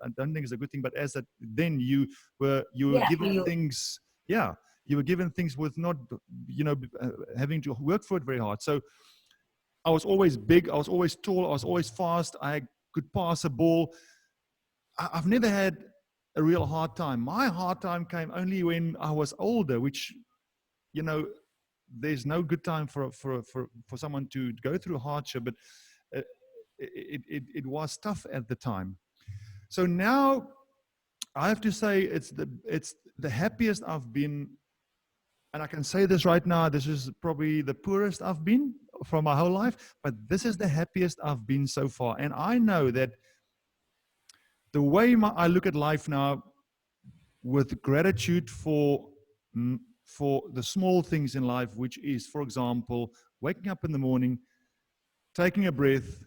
I don't think it's a good thing, but as that, then you were given things. Yeah, you were given things with not, having to work for it very hard. So I was always big. I was always tall. I was always fast. I could pass a ball. I've never had a real hard time. My hard time came only when I was older, which, there's no good time for someone to go through hardship, but it was tough at the time. So now I have to say it's the happiest I've been, and I can say this right now, this is probably the poorest I've been from my whole life, but this is the happiest I've been so far. And I know that the way I look at life now, with gratitude for the small things in life, which is, for example, waking up in the morning, taking a breath,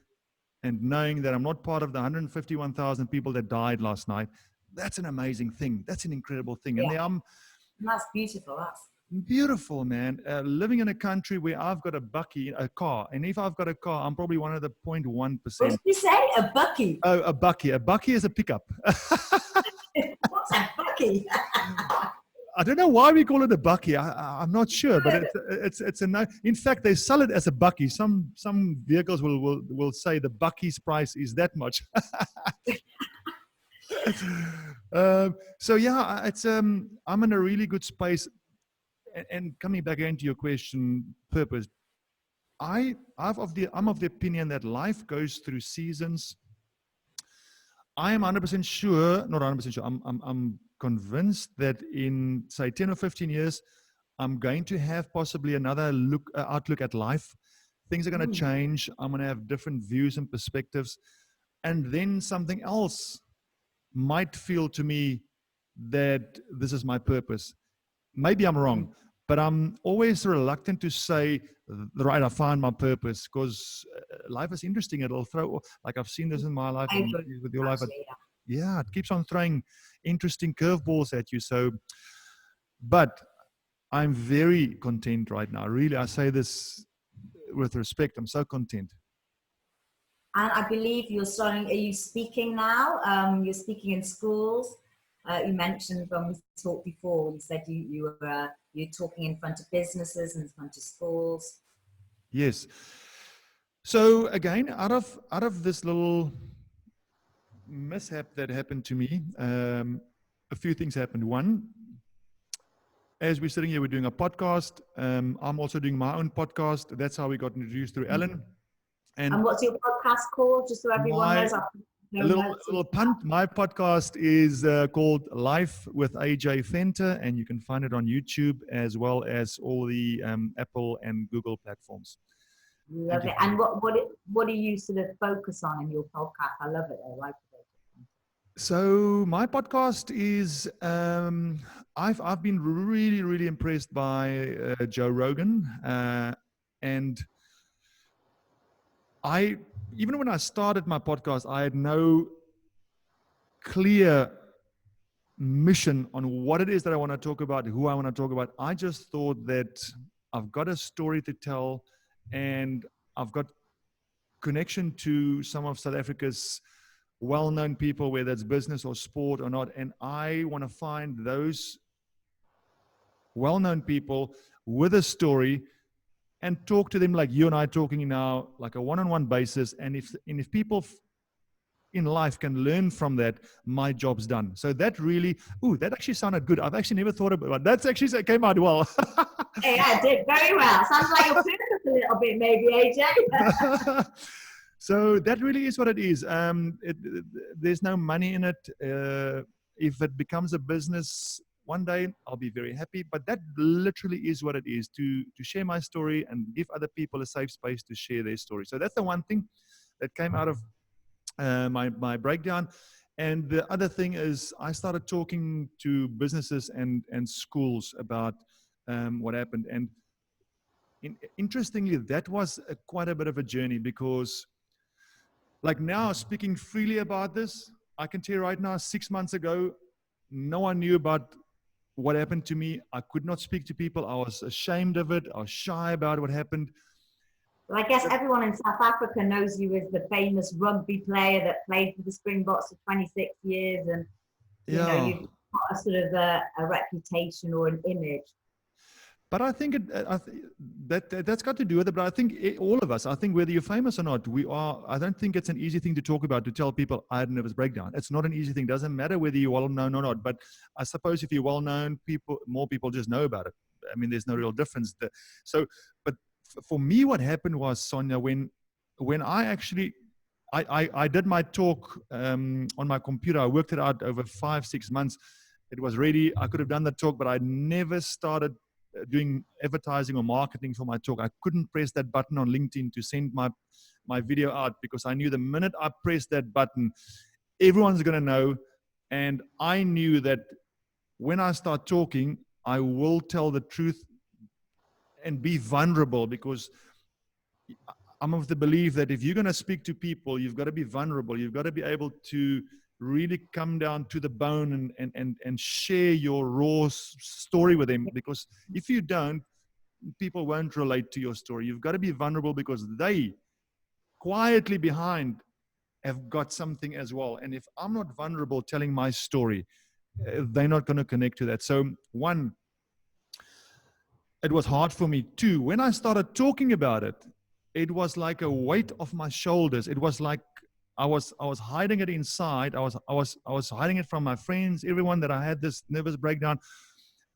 and knowing that I'm not part of the 151,000 people that died last night. That's an amazing thing. That's an incredible thing. Yeah. And that's beautiful. That's beautiful, man. Living in a country where I've got a car, and if I've got a car, I'm probably one of the 0.1%. What did you say? A bucky? Oh, a bucky. A bucky is a pickup. What's a bucky? I don't know why we call it a bucky. I'm not sure, but it's a no. In fact, they sell it as a bucky. Some vehicles will say the bucky's price is that much. So yeah, it's I'm in a really good space. And coming back into your question, purpose. I'm of the opinion that life goes through seasons. I am 100% sure, not 100% sure. I'm convinced that in, say, 10 or 15 years, I'm going to have possibly another outlook at life. Things are going to change. I'm going to have different views and perspectives. And then something else might feel to me that this is my purpose. Maybe I'm wrong, but I'm always reluctant to say, right, I found my purpose, because life is interesting. It'll throw, like I've seen this in my life, and with your life. Yeah, it keeps on throwing interesting curveballs at you. So, but I'm very content right now. Really, I say this with respect. I'm so content. And I believe you're starting, are you speaking now? You're speaking in schools. You mentioned when we talked before, you said you're talking in front of businesses and in front of schools. Yes. So again, out of this little mishap that happened to me, a few things happened. One, as we're sitting here, we're doing a podcast. I'm also doing my own podcast. That's how we got introduced through Ellen. And what's your podcast called? Just so everyone knows. A little punt. My podcast is called Life with AJ Fenter, and you can find it on YouTube as well as all the Apple and Google platforms. Love it. And what do you sort of focus on in your podcast? I love it. I like it. So my podcast is I've been really, really impressed by Joe Rogan, and even when I started my podcast, I had no clear mission on what it is that I want to talk about, who I want to talk about. I just thought that I've got a story to tell, and I've got connection to some of South Africa's well-known people, whether it's business or sport or not. And I want to find those well-known people with a story and talk to them like you and I are talking now, like a one-on-one basis. And if people in life can learn from that, my job's done. So that that actually sounded good. I've actually never thought about that. That came out well. Yeah, it did very well. Sounds like you're purpose a little bit, maybe, AJ. So that really is what it is. There's no money in it. If it becomes a business, one day I'll be very happy. But that literally is what it is, to share my story and give other people a safe space to share their story. So that's the one thing that came out of my breakdown. And the other thing is I started talking to businesses and schools about what happened. And interestingly, that was quite a bit of a journey, because like now, speaking freely about this, I can tell you right now, 6 months ago, no one knew about what happened to me. I could not speak to people. I was ashamed of it. I was shy about what happened. Well, I guess everyone in South Africa knows you as the famous rugby player that played for the Springboks for 26 years. And, you know, you've got a sort of a reputation or an image. But I think that's got to do with it. But I think all of us, I think whether you're famous or not, I don't think it's an easy thing to talk about, to tell people I had a nervous breakdown. It's not an easy thing. It doesn't matter whether you're well known or not. But I suppose if you're well known, more people just know about it. I mean, there's no real difference there. So, but for me, what happened was, Sonya, when I actually, I did my talk on my computer. I worked it out over 5-6 months. It was ready. I could have done the talk, but I never started doing advertising or marketing for my talk. I couldn't press that button on LinkedIn to send my video out, because I knew the minute I pressed that button, everyone's going to know. And I knew that when I start talking, I will tell the truth and be vulnerable, because I'm of the belief that if you're going to speak to people, you've got to be vulnerable. You've got to be able to really come down to the bone and share your raw story with them, because if you don't, people won't relate to your story. You've got to be vulnerable, because they quietly behind have got something as well. And if I'm not vulnerable telling my story, they're not going to connect to that. So one, it was hard for me. Two, when I started talking about it, it was like a weight off my shoulders. It was like I was hiding it inside. I was hiding it from my friends, everyone, that I had this nervous breakdown,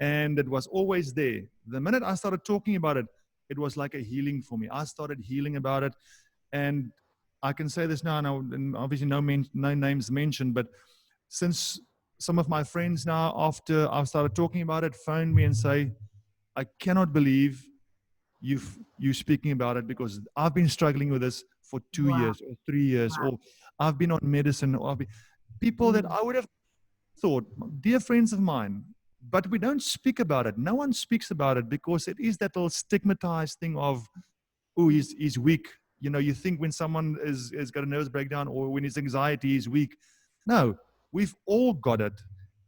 and it was always there. The minute I started talking about it, it was like a healing for me. I started healing about it, and I can say this now, and obviously no names mentioned, but since some of my friends now, after I've started talking about it, phone me and say, I cannot believe you speaking about it, because I've been struggling with this for 2 years or 3 years, or I've been on medicine, or people that I would have thought, dear friends of mine, but we don't speak about it. No one speaks about it, because it is that little stigmatized thing of, oh, he's weak. You know, you think when someone is got a nervous breakdown, or when his anxiety is weak. No, we've all got it.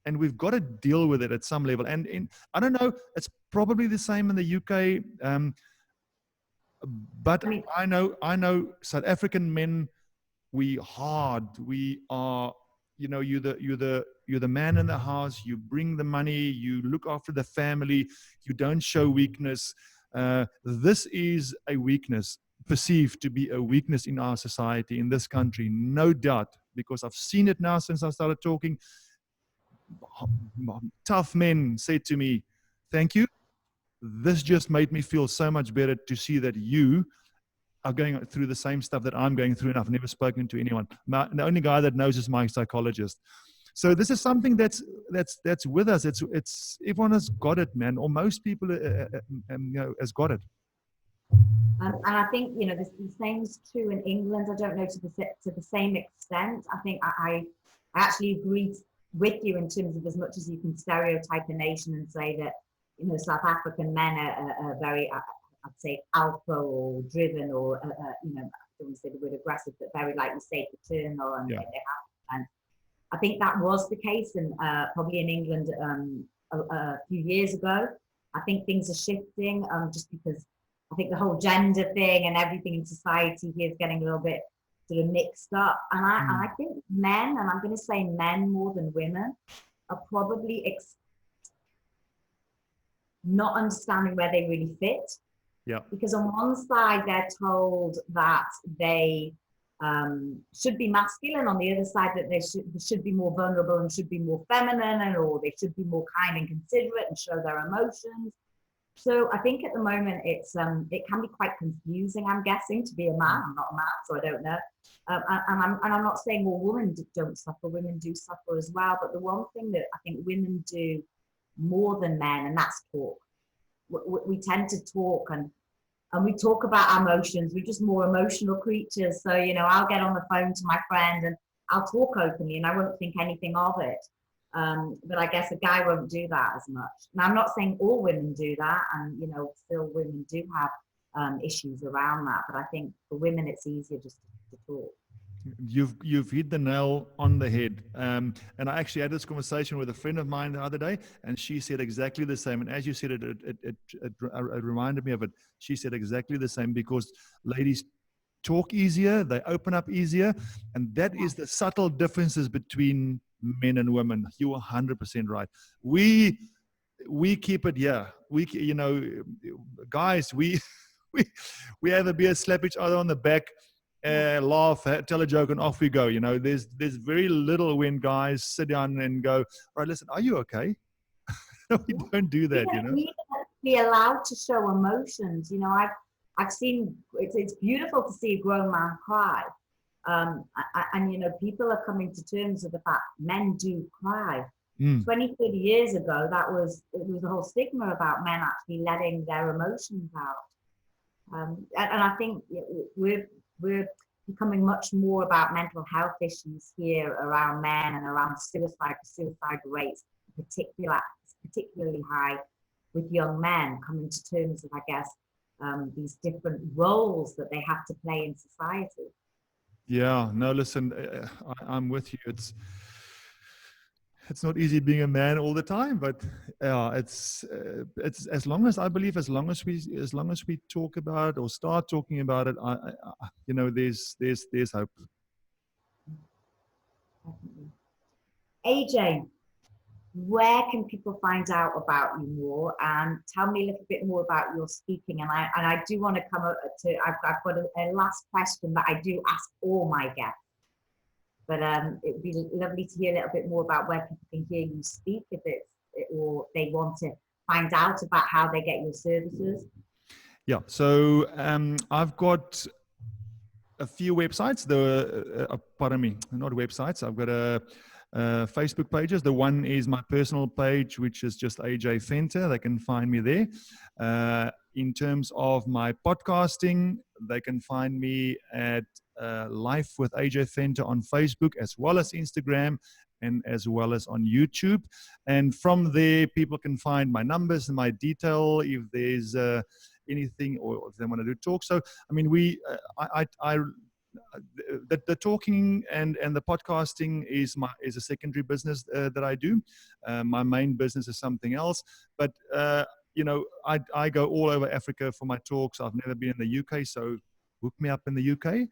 And we've got to deal with it at some level. And I don't know, it's probably the same in the UK. But I know South African men, we hard. We are, you know, you're the man in the house. You bring the money. You look after the family. You don't show weakness. This is a weakness, perceived to be a weakness in our society, in this country, no doubt, because I've seen it now since I started talking. Tough men say to me, thank you. This just made me feel so much better to see that you are going through the same stuff that I'm going through, and I've never spoken to anyone. The only guy that knows is my psychologist. So this is something that's with us. It's everyone has got it, man, or most people has got it. And I think, the same is true in England. I don't know to the same extent. I think I actually agree with you in terms of as much as you can stereotype a nation and say that, South African men are very, I'd say, alpha or driven or, I don't want to say the word aggressive, but very, like you say, paternal. And they have, and I think that was the case in probably in England a few years ago. I think things are shifting just because I think the whole gender thing and everything in society here is getting a little bit sort of mixed up. And I think men, and I'm going to say men more than women, are probably not understanding where they really fit. Yeah. Because on one side, they're told that they should be masculine, on the other side that they should be more vulnerable and should be more feminine, or they should be more kind and considerate and show their emotions. So I think at the moment it can be quite confusing, I'm guessing, to be a man. I'm not a man, so I don't know. And I'm not saying all women don't suffer. Women do suffer as well. But the one thing that I think women do more than men, and that's talk. We tend to talk and we talk about our emotions. We're just more emotional creatures. So, I'll get on the phone to my friend and I'll talk openly and I won't think anything of it. But I guess a guy won't do that as much. Now, I'm not saying all women do that, and still women do have issues around that. But I think for women, it's easier just to talk. You've hit the nail on the head. And I actually had this conversation with a friend of mine the other day, and she said exactly the same. And as you said, it reminded me of it. She said exactly the same, because ladies talk easier, they open up easier, and that is the subtle differences between men and women. You are 100% right. We keep it here. Guys, we have a beer, slap each other on the back, laugh, tell a joke, and off we go. There's very little when guys sit down and go, all right, listen, are you okay? We don't do that. We be allowed to show emotions. I've seen it's beautiful to see a grown man cry. And people are coming to terms with the fact men do cry. 20, 30 years ago, it was a whole stigma about men actually letting their emotions out. And I think we're becoming much more about mental health issues here around men and around suicide rates, particularly high with young men, coming to terms with, I guess, these different roles that they have to play in society. Yeah, no, listen, I'm with you. It's not easy being a man all the time, but it's as long as we talk about it or start talking about it, there's hope. AJ, where can people find out about you more? And tell me a little bit more about your speaking. And I do want to come up to, I've got a last question that I do ask all my guests. But it would be lovely to hear a little bit more about where people can hear you speak, or they want to find out about how they get your services. Yeah, so I've got a few websites. Pardon me, not websites. I've got Facebook pages. The one is my personal page, which is just AJ Venter. They can find me there. In terms of my podcasting, they can find me at Life with AJ Venter on Facebook, as well as Instagram, and as well as on YouTube. And from there, people can find my numbers and my detail if there's anything, or if they want to do talk. So, I mean, the talking and the podcasting is a secondary business that I do. My main business is something else, but I go all over Africa for my talks. I've never been in the UK, so hook me up in the UK.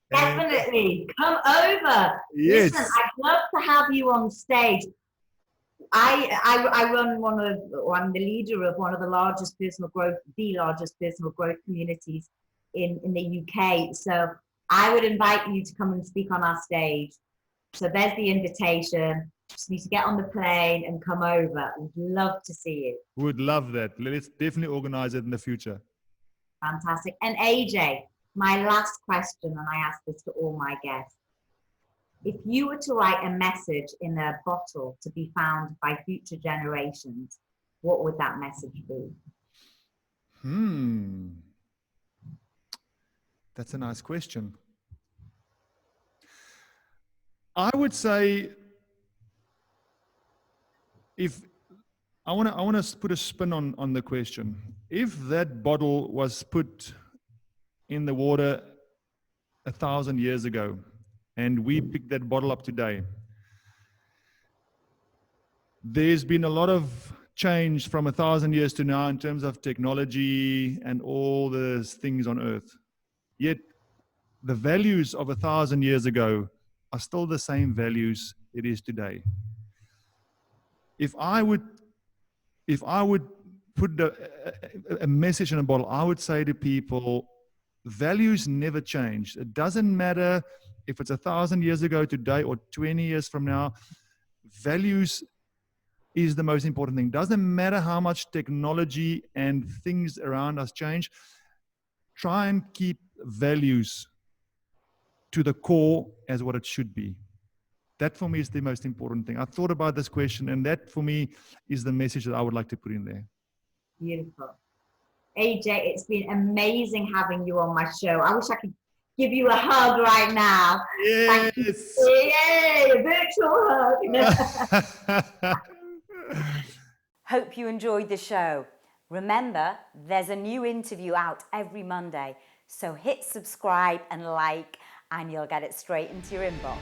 Definitely come over. Yes. Listen, I'd love to have you on stage. I run I'm the leader of one of the largest personal growth communities in the UK. So I would invite you to come and speak on our stage. So there's the invitation. Just need to get on the plane and come over. We'd love to see you. Would love that. Let's definitely organize it in the future. Fantastic. And AJ, my last question, and I ask this to all my guests. If you were to write a message in a bottle to be found by future generations, what would that message be? That's a nice question. I would say, if I want to put a spin on the question. If that bottle was put in the water 1,000 years ago, and we picked that bottle up today, there's been a lot of change from 1,000 years to now in terms of technology and all the things on earth. Yet the values of 1,000 years ago are still the same values it is today. If I would put a message in a bottle, I would say to people, values never change. It doesn't matter if it's 1,000 years ago today or 20 years from now. Values is the most important thing. Doesn't matter how much technology and things around us change. Try and keep values to the core as what it should be. That for me is the most important thing. I thought about this question, and that for me is the message that I would like to put in there. Beautiful. AJ, it's been amazing having you on my show. I wish I could give you a hug right now. Yes. Yay, a virtual hug. Hope you enjoyed the show. Remember, there's a new interview out every Monday, so hit subscribe and like, and you'll get it straight into your inbox.